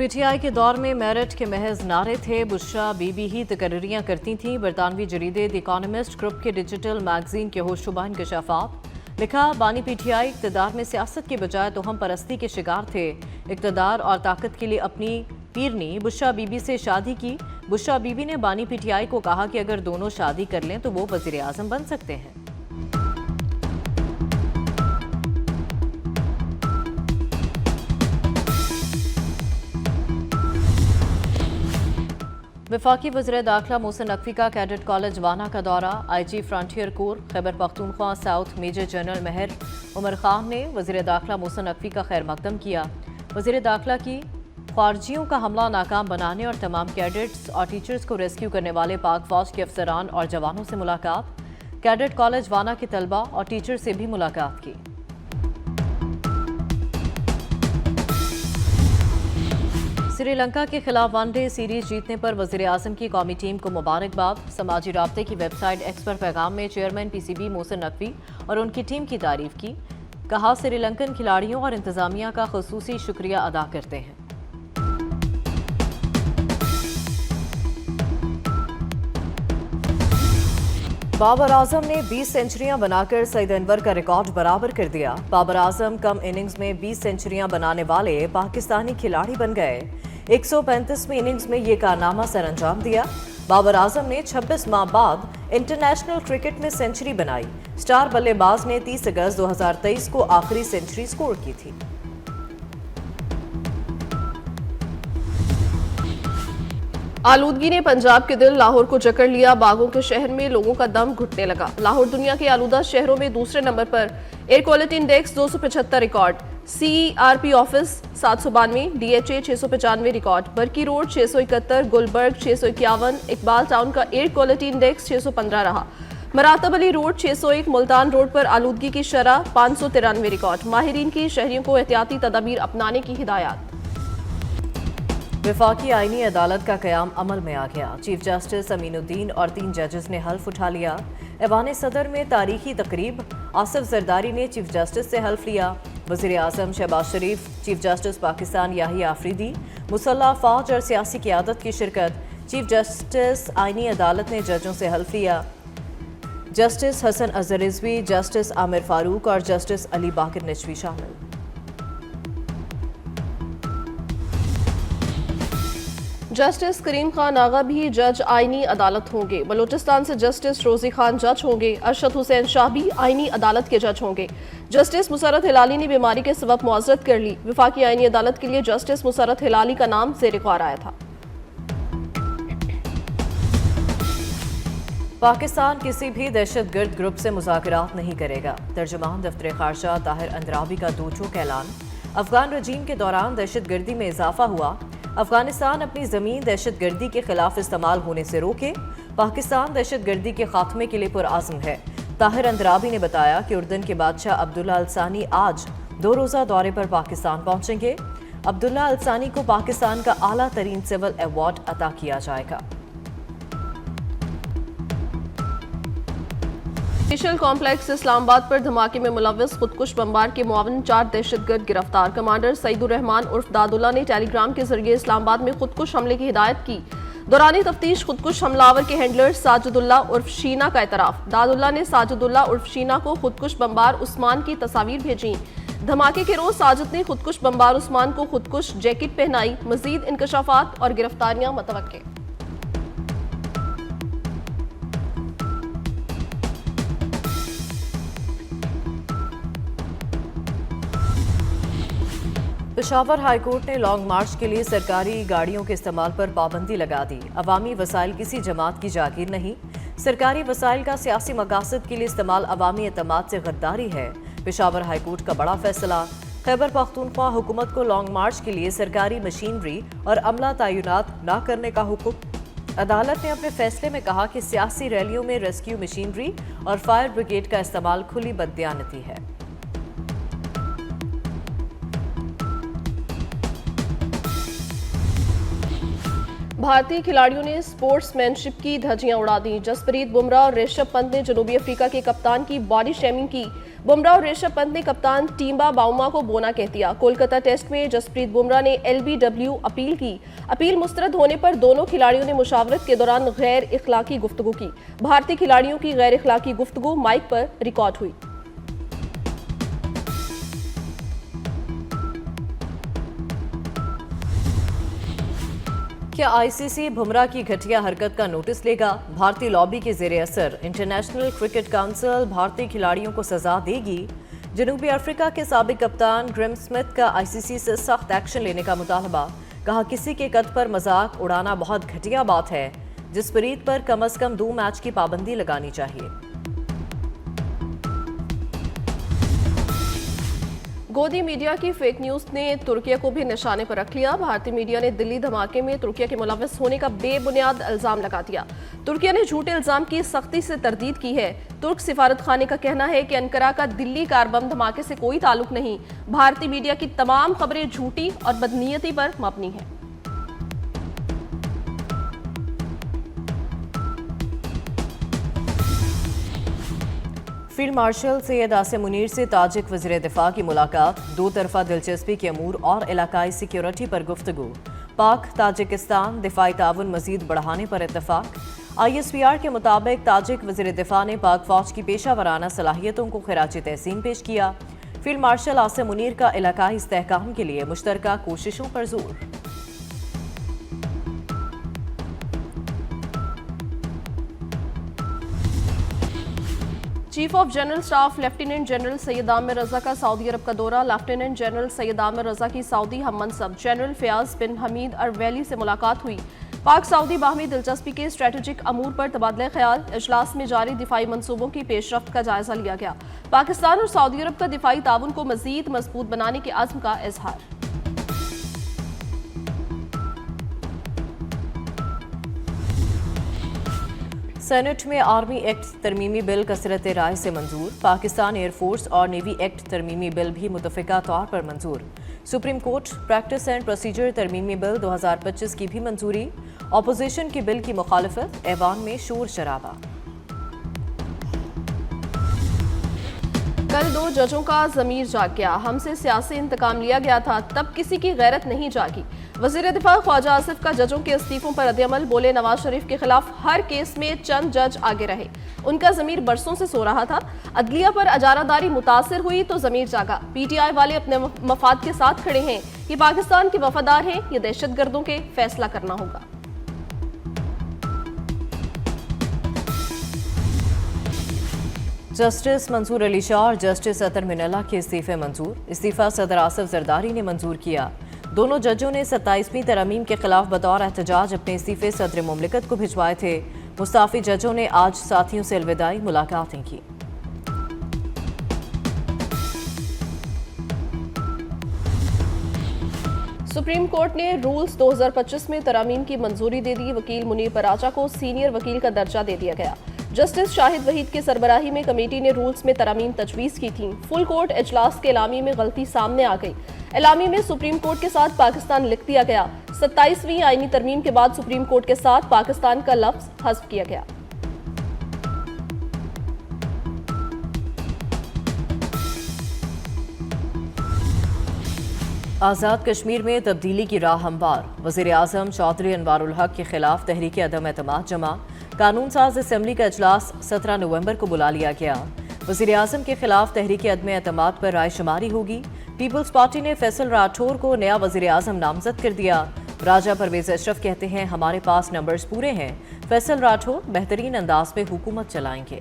PTI के दौर में मेरिट के महज नारे थे। बुशरा बीबी ही तकर्रियां करती थीं। बरतानवी जरीदे द इकॉनमिस्ट ग्रुप के डिजिटल मैगजीन के होशुबा इंकशाफात। लिखा, बानी पीटीआई इक़्तिदार में सियासत के बजाय तोहम परस्ती के शिकार थे। इक़्तिदार और ताकत के लिए अपनी पीरनी बुशरा बीबी से शादी की। बुशरा बीबी ने बानी पीटीआई को कहा कि अगर दोनों शादी कर लें तो वो वज़ीर आज़म बन सकते हैं। वफाकी वज़ीर दाखिला मोहसिन नकवी का कैडेट कॉलेज वाना का दौरा। IG frontier corps Khyber Pakhtunkhwa south major general Mehar Umar Khan ने वज़ीर दाखिला मोहसिन नकवी का खैर मकदम किया। वज़ीर दाखिला की ख़ारजियों का हमला नाकाम बनाने और तमाम कैडेट्स और टीचर्स को रेस्क्यू करने वाले पाक फौज के अफसरान और जवानों से मुलाकात। कैडेट कॉलेज वाना के तलबा और टीचर से भी मुलाकात की। श्रीलंका के खिलाफ वनडे सीरीज जीतने पर वज़ीर आज़म की कौमी टीम को मुबारकबाद। समाजी राब्ते की वेबसाइट एक्स पर पैगाम में चेयरमैन PCB मोहसिन नकवी और उनकी टीम की तारीफ की। कहा, श्रीलंकन खिलाड़ियों और इंतजामिया का खुसूसी शुक्रिया अदा करते हैं। बाबर आजम ने 20 सेंचुरियां बनाकर सईद अनवर का रिकॉर्ड बराबर कर दिया। बाबर आजम कम इनिंग्स में 20 सेंचुरियां बनाने वाले पाकिस्तानी खिलाड़ी बन गए। 135वीं इनिंग्स में ये कारनामा सर अंजाम दिया। बाबर आजम ने 26 माह बाद इंटरनेशनल क्रिकेट में सेंचुरी बनाई। स्टार बल्लेबाज ने 30 अगस्त 2023 को आखिरी सेंचुरी स्कोर की थी। आलूदगी ने पंजाब के दिल लाहौर को जकड़ लिया। बागों के शहर में लोगों का दम घुटने लगा। लाहौर दुनिया के आलूदा शहरों में दूसरे नंबर पर। Air quality index 275 record. CERP office 792, DHA 695 record. Barki road 671, Gulberg 651। Iqbal town का एयर क्वालिटी इंडेक्स 615 रहा। मरातब अली रोड 601, मुल्तान रोड पर आलूदगी की शरह 593 रिकॉर्ड। माहिरीन की शहरियों को एहतियाती तदाबीर अपनाने की हिदायत। वफाकी आईनी अदालत का क़याम अमल में आ गया। चीफ जस्टिस अमीनुद्दीन और 3 जजेस ने हल्फ उठा लिया। ऐवान सदर में तारीखी तकरीब। आसिफ जरदारी ने चीफ जस्टिस से हल्फ लिया। वज़ीर आज़म शहबाज शरीफ, चीफ जस्टिस पाकिस्तान याहिया आफरीदी, मुसल्लह फ़ौज और सियासी क़यादत की शिरकत। चीफ जस्टिस आईनी अदालत ने जजों से हल्फ लिया। जस्टिस हसन अज़हर रिजवी, जस्टिस आमिर फारूक और जस्टिस अली बाकर नजवी शामिल। जस्टिस करीम खान आगा भी जज आईनी अदालत होंगे। बलूचिस्तान से जस्टिस रोजी खान जज होंगे। अरशद हुसैन शाह भी आईनी अदालत के जज होंगे। जस्टिस मुसर्रत हिलाली ने बीमारी के सबब मुआज़रत कर ली। वफाकी आईनी अदालत के लिए जस्टिस मुसर्रत हिलाली का नाम ज़ेर-ए-ख्वार आया था। पाकिस्तान किसी भी दहशतगर्द ग्रुप से मुज़ाकरात नहीं करेगा। तर्जुमान दफ्तर ख़ारजा ताहिर अंद्राबी का दो टूक ऐलान। अफगान रजीम के दौरान दहशतगर्दी में इजाफा हुआ। अफगानिस्तान अपनी ज़मीन दहशतगर्दी के खिलाफ इस्तेमाल होने से रोके। पाकिस्तान दहशतगर्दी के खात्मे के लिए पुरआज़म है। ताहिर अंद्राबी ने बताया कि उर्दन के बादशाह अब्दुल्ला अल सानी आज 2 रोज़ा दौरे पर पाकिस्तान पहुंचेंगे। अब्दुल्ला अल सानी को पाकिस्तान का आला तरीन सिविल अवार्ड अता किया जाएगा। स्पेशल कॉम्प्लेक्स इस्लामाबाद पर धमाके में मुलव्वस खुदकुश बमबार के मुआवन 4 दहशतगर्द गिरफ्तार। कमांडर सईदुर रहमान उर्फ दादुल्ला ने टेलीग्राम के जरिए इस्लामाबाद में खुदकुश हमले की हिदायत की। दौरानी तफ्तीश खुदकुश हमलावर के हैंडलर साजिदुल्ला उर्फ शीना का एतराफ। दादुल्ला ने साजिदुल्ला उर्फ शीना को खुदकुश बमबार उस्मान की तस्वीर भेजी। धमाके के रोज साजिद ने खुदकुश बमबार उस्मान को खुदकुश जैकेट पहनाई। मजीद इंकशाफात और गिरफ्तारियां मतवक्के। पेशावर हाईकोर्ट ने लॉन्ग मार्च के लिए सरकारी गाड़ियों के इस्तेमाल पर पाबंदी लगा दी। अवामी वसाइल किसी जमात की जागीर नहीं। सरकारी वसाइल का सियासी मकासद के लिए इस्तेमाल अवामी एतमाद से गद्दारी है। पेशावर हाईकोर्ट का बड़ा फैसला। खैबर पख्तूनख्वा हुकूमत को लॉन्ग मार्च के लिए सरकारी मशीनरी और अमला तैनात न करने का हुक्म। अदालत ने अपने फैसले में कहा कि सियासी रैलियों में रेस्क्यू मशीनरी और फायर ब्रिगेड का इस्तेमाल खुली बददियानती है। भारतीय खिलाड़ियों ने स्पोर्ट्समैनशिप की धज्जियां उड़ा दी। जसप्रीत बुमराह और ऋषभ पंत ने जनूबी अफ्रीका के कप्तान की बॉडी शेमिंग की। बुमराह और ऋषभ पंत ने कप्तान टिम्बा बाउमा को बोना कह दिया। कोलकाता टेस्ट में जसप्रीत बुमराह ने LBW अपील की। अपील मुस्तरद होने पर दोनों खिलाड़ियों ने मुशावरत के दौरान गैर इखलाकी गुफ्तगू की। भारतीय खिलाड़ियों की गैर इखलाकी गुफ्तगू माइक पर रिकॉर्ड हुई। क्या ICC बुमराह की घटिया हरकत का नोटिस लेगा? भारतीय लॉबी के जेर असर इंटरनेशनल क्रिकेट काउंसिल भारतीय खिलाड़ियों को सजा देगी। जनूबी अफ्रीका के साबिक कप्तान ग्रेम स्मिथ का ICC से सख्त एक्शन लेने का मुतालबा। कहा, किसी के कद पर मजाक उड़ाना बहुत घटिया बात है। जसप्रीत पर कम से कम 2 मैच की पाबंदी लगानी चाहिए। गोदी मीडिया की फेक न्यूज ने तुर्की को भी निशाने पर रख लिया। भारतीय मीडिया ने दिल्ली धमाके में तुर्की के मुलव्वस होने का बेबुनियाद इल्जाम लगा दिया। तुर्की ने झूठे इल्जाम की सख्ती से तरदीद की है। तुर्क सिफारत खाने का कहना है कि अंकारा का दिल्ली कार बम धमाके से कोई ताल्लुक नहीं। भारतीय मीडिया की तमाम खबरें झूठी और बदनीयती पर मबनी है। फील्ड मार्शल सैयद आसिम मुनीर से ताजिक वज़ीर दिफा की मुलाकात। 2 तरफा दिलचस्पी के अमूर और इलाकाई सिक्योरिटी पर गुफ्तगू। पाक ताजिकिस्तान दिफाई ताउन मजीद बढ़ाने पर इत्तफाक। ISPR के मुताबिक ताजिक वज़ीर दिफा ने पाक फौज की पेशा वराना सलाहियतों को खिराज तहसीन पेश किया। फील्ड मार्शल आसिम मुनीर का इलाकाई इस्तेहकाम के लिए मुश्तरका कोशिशों पर जोर। Chief of general staff lieutenant general Syed Amir Raza का सऊदी अरब का दौरा। लेफ्टिनेंट जनरल सैयद आमिर रजा की सऊदी हम मनसब general Fayyaz bin Hamid Arwaili से मुलाकात हुई। पाक सऊदी बाहमी दिलचस्पी के स्ट्रेटेजिक अमूर पर तबादला ख्याल। इजलास में जारी दिफाई मंसूबों की पेशरफ्त का जायजा लिया गया। पाकिस्तान और सऊदी अरब का दिफाई ताउन को मजीद मजबूत बनाने के अज़्म का इजहार। सेनेट में आर्मी एक्ट तरमीमी बिल कसरत राय से मंजूर। पाकिस्तान एयरफोर्स और नेवी एक्ट तरमीमी बिल भी मुतफ़िका तौर पर मंजूर। Supreme court practice and procedure तरमीमी बिल 2025 की भी मंजूरी। अपोजिशन की बिल की मुखालफत, ऐवान में शोर शराबा। कल 2 जजों का ज़मीर जाग गया। हमसे सियासी इंतकाम लिया गया था, तब किसी की गैरत नहीं जागी। वज़ीर दिफा ख्वाजा आसिफ का जजों के इस्तीफों पर रद्द-ए-अमल। बोले, नवाज शरीफ के खिलाफ हर केस में चंद जज आगे रहे, उनका ज़मीर बरसों से सो रहा था। अदलिया पर अजारादारी मुतासिर हुई तो ज़मीर जागा। PTI वाले अपने मफाद के साथ खड़े हैं। ये पाकिस्तान के वफादार हैं, ये दहशतगर्दों के फैसला करना होगा। जस्टिस मंसूर अली शाह और जस्टिस अतर मिनल्ला के इस्तीफे मंजूर। इस्तीफा सदर आसिफ जरदारी ने मंजूर किया। दोनों जजों ने 27वीं तरमीम के खिलाफ बतौर एहतजाज अपने इस्तीफे सदर मुमलिकत को भिजवाए थे। मुस्ताफी जजों ने आज साथियों से अलविदाई मुलाकातें की। सुप्रीम कोर्ट ने रूल्स 2025 में तरामीम की मंजूरी दे दी। वकील मुनीर पराचा को सीनियर वकील का दर्जा दे दिया गया। जस्टिस शाहिद वहीद की सरबराही में कमेटी ने रूल्स में तरामीम तजवीज़ की थी। फुल कोर्ट इजलास के एलामी में गलती सामने आ गई। एलामी में सुप्रीम कोर्ट के साथ पाकिस्तान लिख दिया गया। 27वीं आईनी तरमीम के बाद सुप्रीम कोर्ट के साथ पाकिस्तान का लफ्ज हज़फ किया गया। आज़ाद कश्मीर में तब्दीली की राह हमवार। वज़ीर आज़म चौधरी अनवारुल हक के खिलाफ तहरीक अदम एतमाद जमा। कानून साज असम्बली का इजलास 17 नवंबर को बुला लिया गया। वज़ीर आज़म के खिलाफ तहरीक अदम एतमाद पर राय शुमारी होगी। पीपल्स पार्टी ने फैसल राठौर को नया वज़ीर आज़म नामजद कर दिया। राजा परवेज अशरफ कहते हैं, हमारे पास नंबर्स पूरे हैं। फैसल राठौर बेहतरीन अंदाज में हुकूमत चलाएंगे।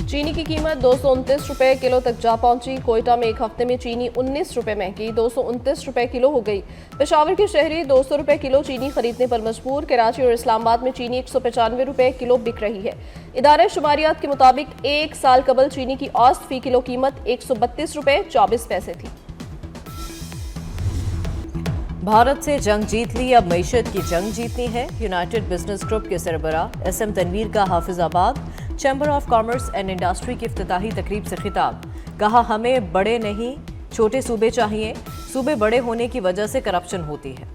चीनी की कीमत 229 रुपए किलो तक जा पहुंची। कोयटा में एक हफ्ते में चीनी 19 रुपए महंगी 229 रुपए किलो हो गई। पेशावर के शहरी 200 रुपए किलो चीनी खरीदने पर मजबूर। कराची और इस्लामाबाद में चीनी 195 रुपए किलो बिक रही है। इदारे शुमारियात के मुताबिक 1 साल कबल चीनी की औसत फी किलो कीमत 132 रुपए 24 पैसे थी। भारत से जंग जीत ली, अब मईशत की जंग जीतनी है। यूनाइटेड बिजनेस ग्रुप के सरबरा SM तनवीर का Hafizabad chamber of commerce and industry की इफ्तिताही तकरीब से खिताब। कहा, हमें बड़े नहीं छोटे सूबे चाहिए, सूबे बड़े होने की वजह से करप्शन होती है।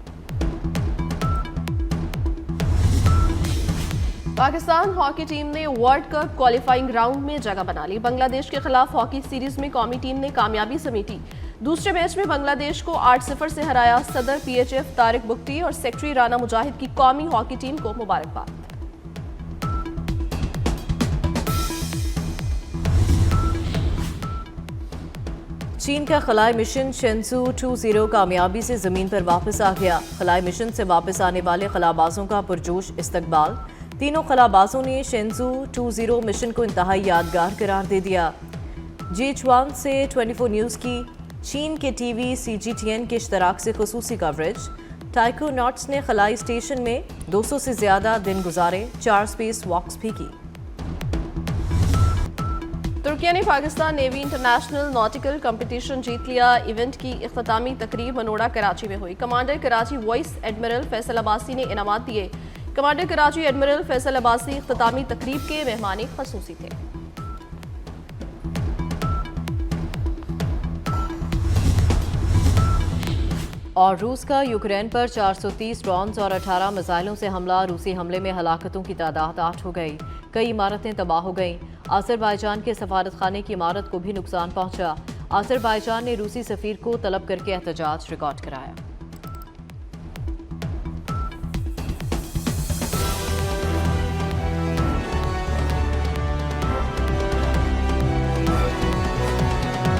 पाकिस्तान हॉकी टीम ने वर्ल्ड कप क्वालिफाइंग राउंड में जगह बना ली। बांग्लादेश के खिलाफ हॉकी सीरीज में कौमी टीम ने कामयाबी समेटी। दूसरे मैच में बांग्लादेश को 8-0 से हराया। सदर पीएचएफ तारिक बुख्ती और सेक्रेटरी राना मुजाहिद की कौमी हॉकी टीम को मुबारकबाद। चीन का खलाई मिशन शेंसू 20 कामयाबी से जमीन पर वापस आ गया। खलाई मिशन से वापस आने वाले खलाबाजों का पुरजोश इस्तकबाल। तीनों खलाबाजों ने शेंसू 20 मिशन को इंतहाई यादगार करार दे दिया। GH1 से 24 न्यूज़ की चीन के टीवी CGTN के इश्तराक से खुसूसी कवरेज। टाइकोनॉट्स ने खलाई स्टेशन में 200 से ज्यादा दिन गुजारे, 4 स्पेस वॉक्स भी की। तुर्किया ने Pakistan navy international nautical competition जीत लिया। इवेंट की इख्तितामी तकरीब मनोड़ा कराची में हुई। Commander Karachi vice admiral Faisal Abbasi ने इनामात दिए। कमांडर कराची एडमिरल फैसल अब्बासी इख्तितामी तकरीब के मेहमान खसूसी थे। और रूस का यूक्रेन पर 430 ड्रोन्स और 18 मिसाइलों से हमला। रूसी हमले में हलाकतों की तादाद 8 हो गई। कई इमारतें तबाह हो गईं। अजरबैजान के सफारत खाने की इमारत को भी नुकसान पहुंचा। अजरबैजान ने रूसी सफीर को तलब करके एहतजाज रिकॉर्ड कराया।